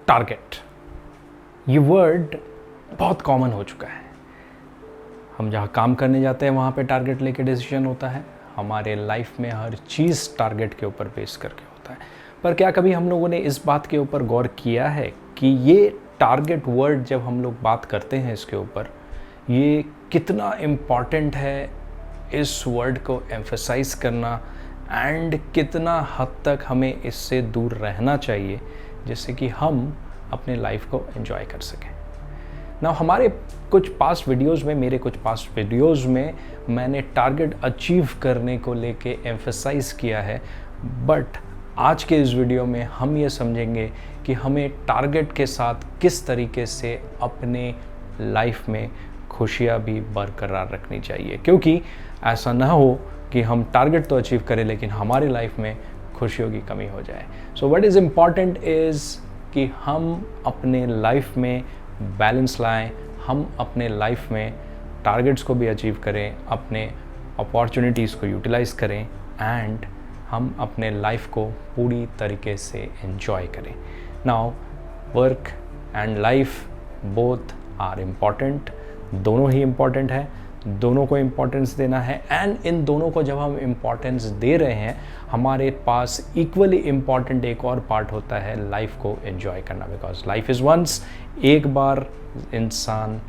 Target, ये word बहुत common हो चुका है। हम जहाँ काम करने जाते हैं वहाँ पे टारगेट लेके डिसीजन होता है। हमारे लाइफ में हर चीज़ टारगेट के ऊपर बेस करके होता है। पर क्या कभी हम लोगों ने इस बात के ऊपर गौर किया है कि ये टारगेट वर्ड जब हम लोग बात करते हैं इसके ऊपर, ये कितना इम्पॉर्टेंट है इस वर्ड को एम्फसाइज करना, एंड कितना हद तक हमें इससे दूर रहना चाहिए जिससे कि हम अपने लाइफ को एंजॉय कर सकें। ना हमारे कुछ पास्ट वीडियोस में, मेरे कुछ पास्ट वीडियोस में मैंने टारगेट अचीव करने को लेके एम्फसाइज किया है, बट आज के इस वीडियो में हम ये समझेंगे कि हमें टारगेट के साथ किस तरीके से अपने लाइफ में खुशियाँ भी बरकरार रखनी चाहिए, क्योंकि ऐसा ना हो कि हम टारगेट तो अचीव करें लेकिन हमारी लाइफ में खुशियों की कमी हो जाए। So what is important is कि हम अपने लाइफ में बैलेंस लाएं, हम अपने लाइफ में टारगेट्स को भी अचीव करें, अपने अपॉर्चुनिटीज़ को यूटिलाइज़ करें, एंड हम अपने लाइफ को पूरी तरीके से एंजॉय करें। Now work and life both are important, दोनों ही इम्पॉर्टेंट है, दोनों को इम्पोर्टेंस देना है। एंड इन दोनों को जब हम इम्पोर्टेंस दे रहे हैं, हमारे पास इक्वली इम्पॉर्टेंट एक और पार्ट होता है लाइफ को एंजॉय करना, बिकॉज लाइफ इज़ वंस, एक बार इंसान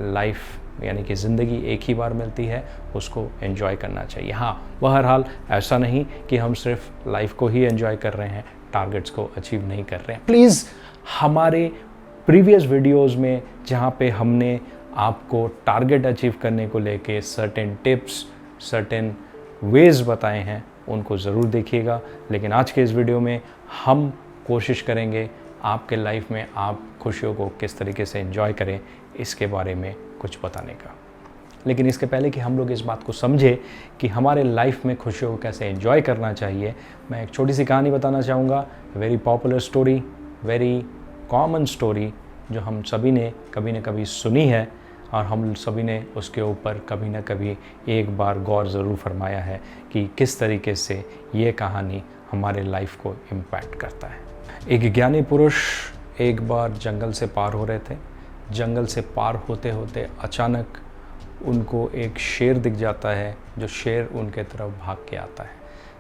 लाइफ यानी कि ज़िंदगी एक ही बार मिलती है, उसको एंजॉय करना चाहिए। हाँ, बहरहाल ऐसा नहीं कि हम सिर्फ लाइफ को ही एंजॉय कर रहे हैं, टारगेट्स को अचीव नहीं कर रहे हैं। प्लीज़ हमारे प्रीवियस वीडियोज़ में जहाँ पे हमने आपको टारगेट अचीव करने को लेके सर्टेन टिप्स, सर्टेन वेज बताए हैं, उनको ज़रूर देखिएगा। लेकिन आज के इस वीडियो में हम कोशिश करेंगे आपके लाइफ में आप खुशियों को किस तरीके से एंजॉय करें, इसके बारे में कुछ बताने का। लेकिन इसके पहले कि हम लोग इस बात को समझें कि हमारे लाइफ में खुशियों को कैसे एंजॉय करना चाहिए, मैं एक छोटी सी कहानी बताना चाहूँगा। Very popular story, very common story, जो हम सभी ने कभी न कभी सुनी है और हम सभी ने उसके ऊपर कभी न कभी एक बार गौर ज़रूर फरमाया है कि किस तरीके से ये कहानी हमारे लाइफ को इम्पैक्ट करता है। एक ज्ञानी पुरुष एक बार जंगल से पार हो रहे थे। जंगल से पार होते होते अचानक उनको एक शेर दिख जाता है, जो शेर उनके तरफ भाग के आता है।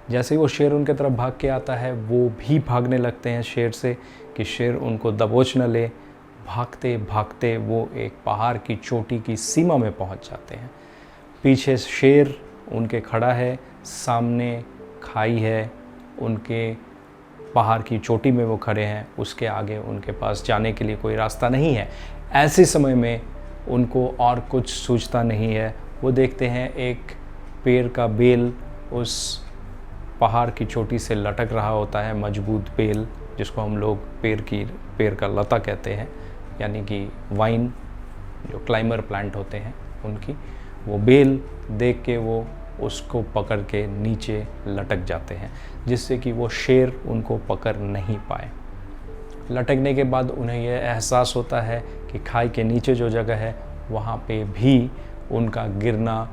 जैसे ही वो शेर उनके तरफ भाग के आता है, वो भी भागने लगते हैं शेर से कि शेर उनको दबोच न ले। भागते भागते वो एक पहाड़ की चोटी की सीमा में पहुंच जाते हैं। पीछे शेर उनके खड़ा है, सामने खाई है, उनके पहाड़ की चोटी में वो खड़े हैं, उसके आगे उनके पास जाने के लिए कोई रास्ता नहीं है। ऐसे समय में उनको और कुछ सूझता नहीं है। वो देखते हैं एक पेड़ का बेल उस पहाड़ की चोटी से लटक रहा होता है, मजबूत बेल, जिसको हम लोग पेड़ का लता कहते हैं, यानी कि वाइन जो क्लाइंबर प्लांट होते हैं उनकी। वो बेल देख के वो उसको पकड़ के नीचे लटक जाते हैं, जिससे कि वो शेर उनको पकड़ नहीं पाए। लटकने के बाद उन्हें यह एहसास होता है कि खाई के नीचे जो जगह है वहाँ पे भी उनका गिरना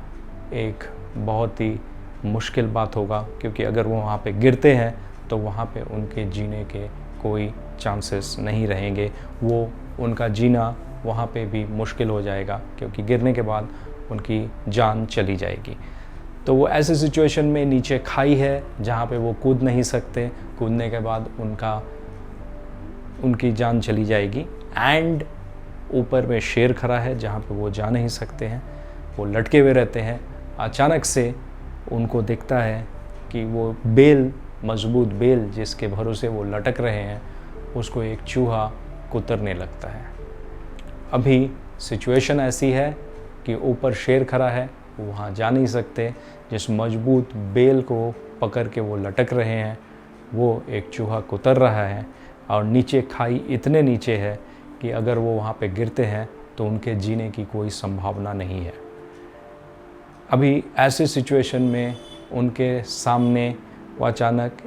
एक बहुत ही मुश्किल बात होगा, क्योंकि अगर वो वहाँ पे गिरते हैं तो वहाँ पे उनके जीने के कोई चांसेस नहीं रहेंगे। वो उनका जीना वहाँ पे भी मुश्किल हो जाएगा, क्योंकि गिरने के बाद उनकी जान चली जाएगी। तो वो ऐसे सिचुएशन में नीचे खाई है जहाँ पे वो कूद नहीं सकते, कूदने के बाद उनकी जान चली जाएगी। एंड ऊपर में शेर खड़ा है जहाँ पे वो जा नहीं सकते हैं, वो लटके हुए रहते हैं। अचानक से उनको दिखता है कि वो बेल, मजबूत बेल जिसके भरोसे वो लटक रहे हैं, उसको एक चूहा कुतरने लगता है। अभी सिचुएशन ऐसी है कि ऊपर शेर खड़ा है, वहाँ जा नहीं सकते। जिस मजबूत बेल को पकड़ के वो लटक रहे हैं, वो एक चूहा कुतर रहा है, और नीचे खाई इतने नीचे है कि अगर वो वहाँ पे गिरते हैं तो उनके जीने की कोई संभावना नहीं है। अभी ऐसे सिचुएशन में उनके सामने वो अचानक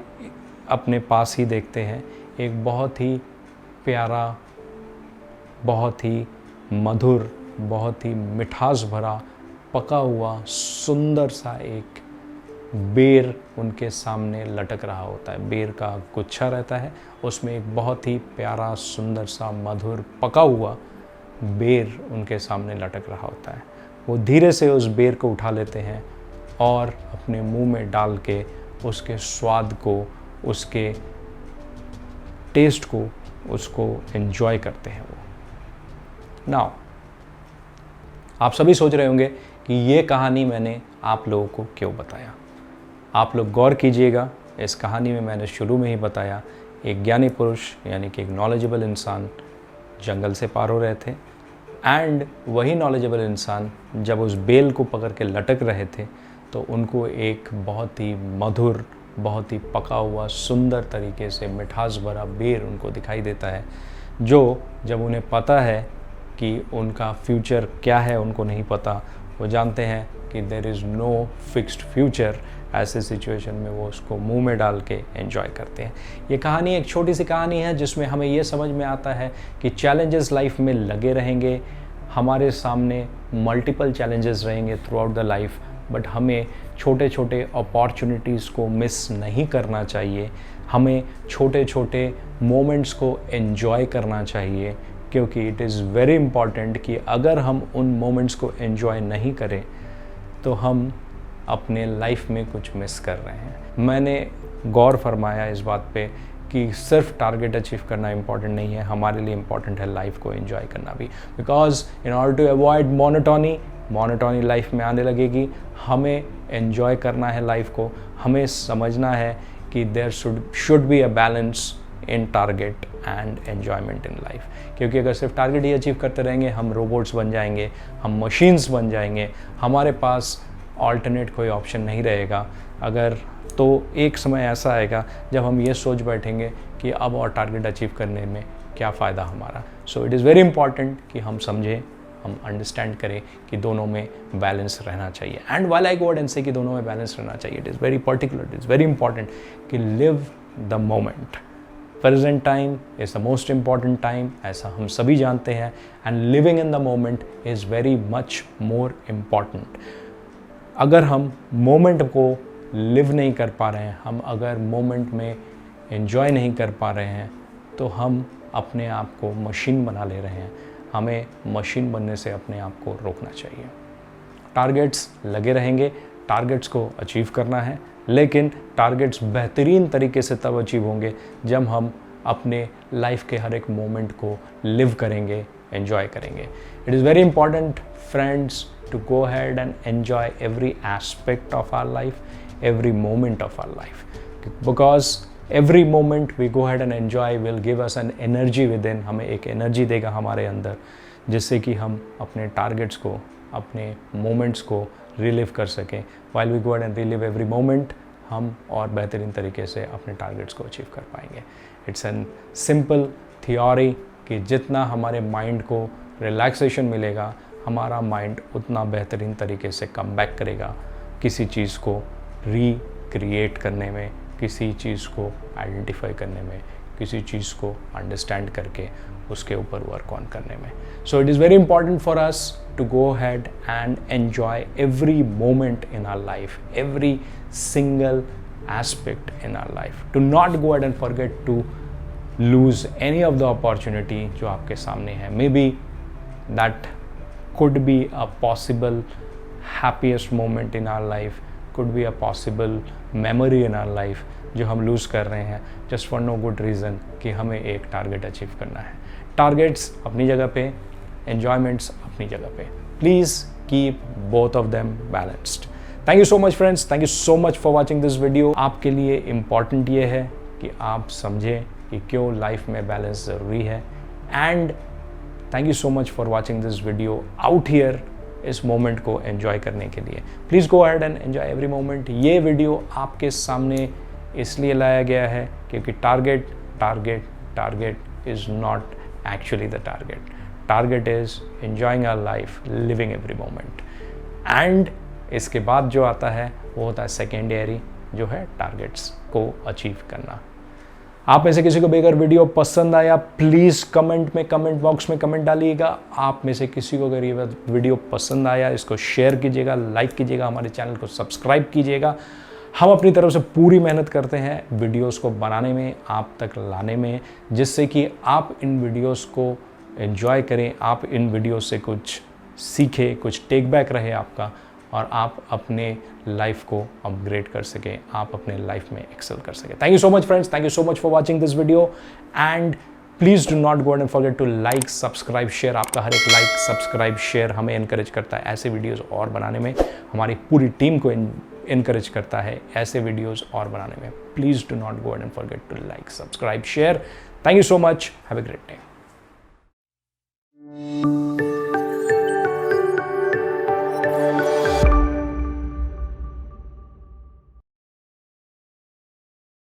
अपने पास ही देखते हैं एक बहुत ही प्यारा, बहुत ही मधुर, बहुत ही मिठास भरा, पका हुआ सुंदर सा एक बेर उनके सामने लटक रहा होता है। बेर का गुच्छा रहता है, उसमें एक बहुत ही प्यारा सुंदर सा मधुर पका हुआ बेर उनके सामने लटक रहा होता है। वो धीरे से उस बेर को उठा लेते हैं और अपने मुंह में डाल के उसके स्वाद को, उसके टेस्ट को, उसको एंजॉय करते हैं वो। नाउ आप सभी सोच रहे होंगे कि ये कहानी मैंने आप लोगों को क्यों बताया। आप लोग गौर कीजिएगा, इस कहानी में मैंने शुरू में ही बताया, एक ज्ञानी पुरुष यानी कि एक नॉलेजेबल इंसान जंगल से पार हो रहे थे, एंड वही नॉलेजेबल इंसान जब उस बेल को पकड़ के लटक रहे थे तो उनको एक बहुत ही मधुर, बहुत ही पका हुआ, सुंदर तरीके से मिठास भरा बेर उनको दिखाई देता है, जो जब उन्हें पता है कि उनका फ्यूचर क्या है उनको नहीं पता। वो जानते हैं कि there is no fixed future. ऐसे सिचुएशन में वो उसको मुंह में डाल के एंजॉय करते हैं। ये कहानी एक छोटी सी कहानी है जिसमें हमें ये समझ में आता है कि चैलेंजेस लाइफ में लगे रहेंगे, हमारे सामने मल्टीपल चैलेंजेस रहेंगे through out the life, but हमें छोटे छोटे अपॉर्चुनिटीज़ को मिस नहीं करना चाहिए। हमें छोटे छोटे मोमेंट्स को एंजॉय करना चाहिए, क्योंकि इट इज़ वेरी इम्पॉर्टेंट कि अगर हम उन मोमेंट्स को एंजॉय नहीं करें तो हम अपने लाइफ में कुछ मिस कर रहे हैं। मैंने गौर फरमाया इस बात पे कि सिर्फ टारगेट अचीव करना इम्पॉर्टेंट नहीं है, हमारे लिए इम्पॉर्टेंट है लाइफ को एंजॉय करना भी। Because in order to avoid monotony life में आने लगेगी। हमें एंजॉय करना है लाइफ को, हमें समझना है कि there should be a balance in target and enjoyment in life. क्योंकि अगर सिर्फ टारगेट ही अचीव करते रहेंगे हम रोबोट्स बन जाएंगे, हम मशीन्स बन जाएंगे, हमारे पास ऑल्टरनेट कोई ऑप्शन नहीं रहेगा। अगर तो एक समय ऐसा आएगा जब हम ये सोच बैठेंगे कि अब और टारगेट अचीव करने में क्या फ़ायदा हमारा। सो इट इज़ वेरी इंपॉर्टेंट कि हम समझें, हम अंडरस्टैंड करें कि दोनों में बैलेंस रहना चाहिए। And while I go ahead and say कि दोनों में बैलेंस रहना चाहिए, it is very particular, it is very important कि live the moment. Present time is the most important time, ऐसा हम सभी जानते हैं, and living in the moment is very much more important. अगर हम मोमेंट को लिव नहीं कर पा रहे हैं, हम अगर मोमेंट में एंजॉय नहीं कर पा रहे हैं, तो हम अपने आप को मशीन बना ले रहे हैं। हमें मशीन बनने से अपने आप को रोकना चाहिए। टारगेट्स लगे रहेंगे, टारगेट्स को अचीव करना है, लेकिन टारगेट्स बेहतरीन तरीके से तब अचीव होंगे जब हम अपने लाइफ के हर एक मोमेंट को लिव करेंगे, एंजॉय करेंगे। It is very important friends to go ahead and enjoy every aspect of our life, every moment of our life, because every moment we go ahead and enjoy will give us an energy within, हमें एक energy देगा हमारे अंदर, जिससे कि हम अपने targets को, अपने मोमेंट्स को रिलीव कर सकें। while we go ahead and relive every moment, हम और बेहतरीन तरीके से अपने टारगेट्स को अचीव कर पाएंगे। इट्स एन सिंपल थियोरी कि जितना हमारे माइंड को रिलैक्सेशन मिलेगा, हमारा माइंड उतना बेहतरीन तरीके से कम बैक करेगा किसी चीज़ को रिक्रिएट करने में, किसी चीज़ को आइडेंटिफाई करने में, किसी चीज़ को अंडरस्टैंड करके उसके ऊपर वर्क ऑन करने में। So it is very important for us to go ahead and enjoy every moment in our life, every single aspect in our life. To not go ahead and forget to lose any of the opportunity जो आपके सामने है। May be that could be a possible happiest moment in our life, could be a possible memory in our life जो हम loose कर रहे हैं just for no good reason कि हमें एक टारगेट अचीव करना है। टारगेट्स अपनी जगह पे, enjoyments अपनी जगह पे। Please keep both of them balanced. Thank you so much friends, thank you so much for watching this video. आपके लिए इम्पॉर्टेंट ये है कि आप समझें कि क्यों लाइफ में बैलेंस ज़रूरी है। And thank you so much for watching this video out here, इस मोमेंट को एंजॉय करने के लिए। Please go ahead and enjoy every moment. ये वीडियो आपके सामने इसलिए लाया गया है क्योंकि target is not actually the target. Target is enjoying our life, living every moment. And इसके बाद जो आता है वो होता है सेकेंडरी, जो है टारगेट्स को अचीव करना। आप में से किसी को भी अगर वीडियो पसंद आया, प्लीज़ कमेंट में, कमेंट बॉक्स में कमेंट डालिएगा। आप में से किसी को अगर ये वीडियो पसंद आया, इसको शेयर कीजिएगा, लाइक कीजिएगा, हमारे चैनल को सब्सक्राइब कीजिएगा। हम अपनी तरफ से पूरी मेहनत करते हैं वीडियोस को बनाने में, आप तक लाने में, जिससे कि आप इन वीडियोस को एंजॉय करें, आप इन वीडियोस से कुछ सीखें, कुछ टेक बैक रहे आपका, और आप अपने लाइफ को अपग्रेड कर सकें, आप अपने लाइफ में एक्सेल कर सकें। Thank you so much friends, thank you so much for watching this video, and please do not go and forget to like, subscribe, share. आपका हर एक लाइक, सब्सक्राइब, शेयर हमें इनकरेज करता है ऐसे वीडियोस और बनाने में, हमारी पूरी टीम को इनकरेज करता है ऐसे वीडियोस और बनाने में। Please do not go and forget to like, subscribe, share. Thank you so much, have a great day.